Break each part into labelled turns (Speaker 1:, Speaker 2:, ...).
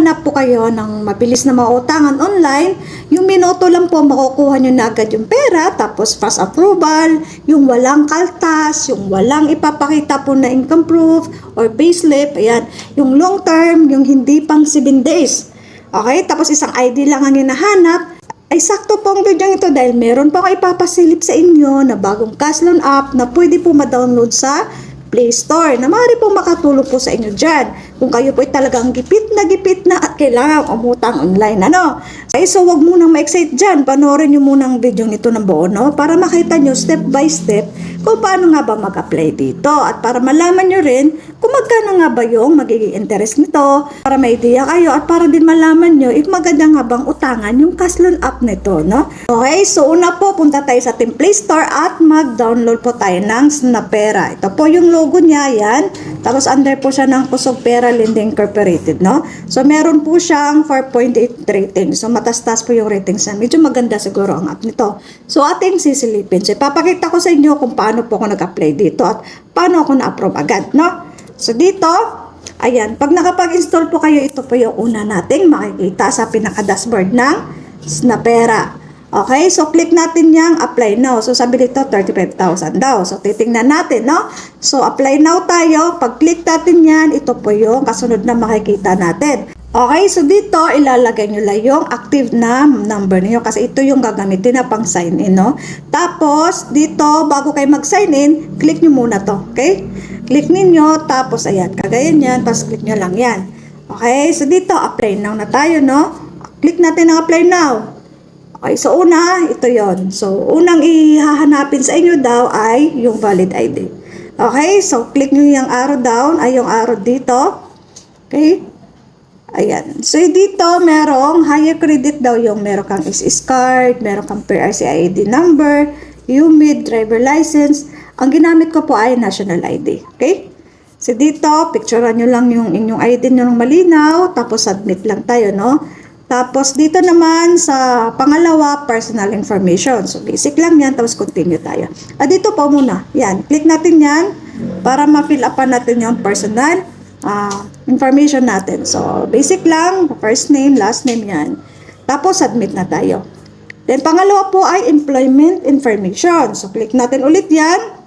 Speaker 1: naghahanap po kayo ng mabilis na mautangan online, yung minuto lang po makukuha nyo na agad yung pera, tapos fast approval, yung walang kaltas, yung walang ipapakita po na income proof or payslip, ayan, yung long term, yung hindi pang 7 days. Okay, tapos isang ID lang ang hinahanap. Ay sakto po ang video ito dahil meron pa ako ipapasilip sa inyo na bagong cash loan app na pwede po ma-download sa Play Store na maaari pong makatulong po sa inyo dyan kung kayo po ay talagang gipit na at kailangan umutang online. Ano? Okay, so wag munang ma-excite dyan. Panoorin nyo munang video nito ng buo, no? Para makita nyo step by step kung paano nga ba mag-apply dito at para malaman nyo rin kung magkano nga ba yung magiging interest nito para may idea kayo at para din malaman nyo if maganda nga bang utangan yung cash loan app nito, no? Okay, so una po punta tayo sa ating Play Store at mag-download po tayo ng Snapera. Ito po yung logo niya, yan. Tapos under po siya ng Kusog Pera Lending Incorporated, no? So meron po siyang 4.8 rating. So matastas po yung ratings niya. Medyo maganda siguro ang app nito. So ating sisilipin. So ipapakita ko sa inyo kung paano po ako nag-apply dito at paano ako na-approve agad, no? So dito, ayan, pag nakapag-install po kayo, ito po yung una nating makikita sa pinaka-dashboard ng Snapera. Okay, so click natin yung apply now. So sabi dito 35,000 daw. So titingnan natin, no? So apply now tayo. Pag click natin yan, ito po yung kasunod na makikita natin. Okay, so dito ilalagay nyo lang yung active na number niyo kasi ito yung gagamitin na pang sign in, no? Tapos dito bago kayo mag sign in, click nyo muna to, okay? Click ninyo, tapos ayan, kagayan yan, tapos click nyo lang yan. Okay, so dito apply now na tayo, no? Click natin ang apply now. Okay, so una, ito yon. So unang ihahanapin sa inyo daw ay yung valid ID. Okay, so click nyo yung arrow down, ay yung arrow dito. Okay. Ayan. So, dito, merong higher credit daw yung meron kang SS card, meron kang PRCID number, UMID, driver license. Ang ginamit ko po ay national ID. Okay? So, dito, picturean nyo lang yung inyong ID nyo ng malinaw, tapos submit lang tayo, no? Tapos, dito naman sa pangalawa, personal information. So, basic lang yan, tapos continue tayo. Dito po muna. Yan. Click natin yan para ma-fill upan natin yung personal information natin. So, basic lang, first name, last name yan. Tapos, submit na tayo. Then, pangalawa po ay employment information. So, click natin ulit yan.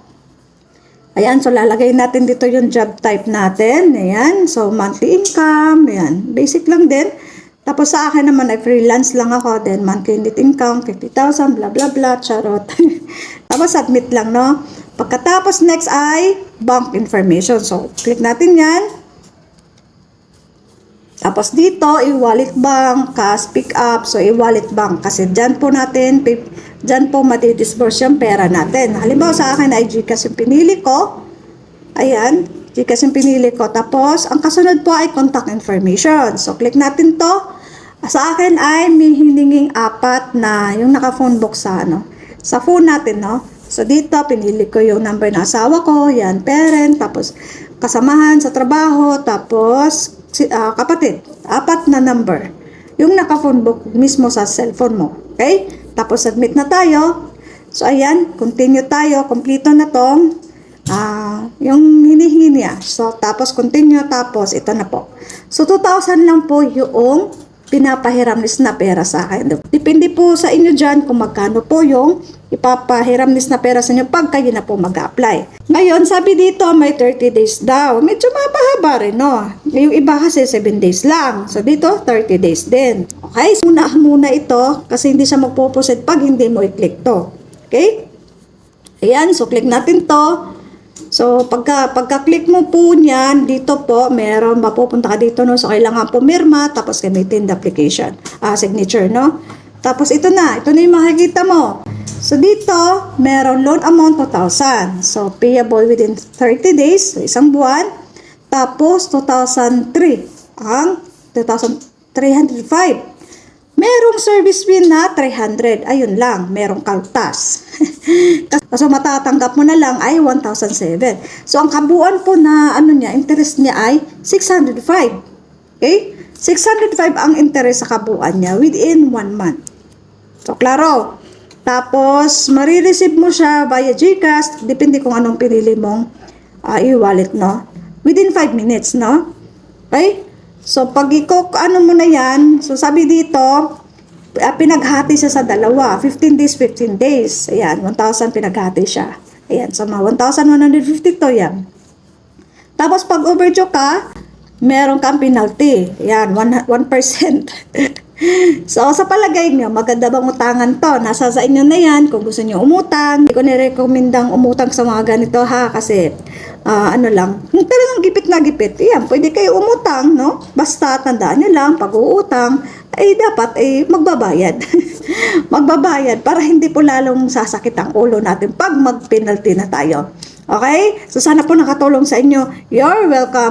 Speaker 1: Ayan, so lalagay natin dito yung job type natin. Ayan, so monthly income. Ayan, basic lang din. Tapos, sa akin naman ay freelance lang ako. Then, monthly net income, 50,000, blah, blah, blah, charot. Tapos, submit lang, no? Pagkatapos, next ay bank information. So, click natin yan. Tapos dito, i-wallet bank, cash pick up. So, i-wallet bank. Kasi dyan po natin, dyan po matidisburse yung pera natin. Halimbawa sa akin ay GCash yung pinili ko. Ayan, GCash yung pinili ko. Tapos, ang kasunod po ay contact information. So, click natin to. Sa akin ay may hininging 4 na yung naka-phone book sa, sa phone natin, no? So, dito, pinili ko yung number ng asawa ko. Yan, parent. Tapos, kasamahan sa trabaho. Tapos, kapatid, 4 na number yung naka-phone book mismo sa cellphone mo. Okay? Tapos submit na tayo. So ayan, continue tayo, kompleto na tong yung hinihingi niya. So tapos continue, tapos ito na po. So 2,000 lang po yung pinapahiram ni Snapera sa akin. Depende po sa inyo dyan kung magkano po yung ipapahiram ni Snapera sa inyo pag kayo na po mag-apply. Ngayon, sabi dito may 30 days daw. Medyo mapahaba rin, no? Yung iba kasi 7 days lang. So dito, 30 days din. Okay? So, muna ito kasi hindi siya magpupusit pag hindi mo i-click to. Okay? Ayan, so click natin to. So, pagka-click mo po niyan, dito po, meron, mapupunta ka dito, no? So, kailangan pumirma, tapos gamitin the application, signature, no? Tapos, ito na yung makikita mo. So, dito, meron loan amount 2,000. So, payable within 30 days, so isang buwan. Tapos, 2,003, ang 2,305. Merong service fee na 300. Ayun lang, merong kaltas. So, matatanggap mo na lang ay 1,007. So, ang kabuuan po na interest niya ay 605. Okay? 605 ang interest sa kabuuan niya within 1 month. So, klaro. Tapos, marireceive mo siya via GCash. Depende kung anong pinili mong e-wallet, no? Within 5 minutes, no? Okay? So, pag ano mo na yan, so sabi dito, pinaghati siya sa dalawa. 15 days, 15 days. Ayan, 1,000 pinaghati siya. Ayan, so mga 1,150 to yan. Tapos pag overdue ka, meron kang penalty. Ayan, 1%. So, sa palagay nyo, maganda bang utangan to? Nasa sa inyo na yan, kung gusto nyo umutang. Hindi ko nirekomendang umutang sa mga ganito ha, kasi ano lang, talagang gipit na gipit. Yan, pwede kayo umutang, no? Basta tandaan nyo lang, pag uutang, ay dapat magbabayad. Magbabayad para hindi po lalong sasakit ang ulo natin pag mag-penalty na tayo. Okay? So, sana po nakatulong sa inyo. You're welcome.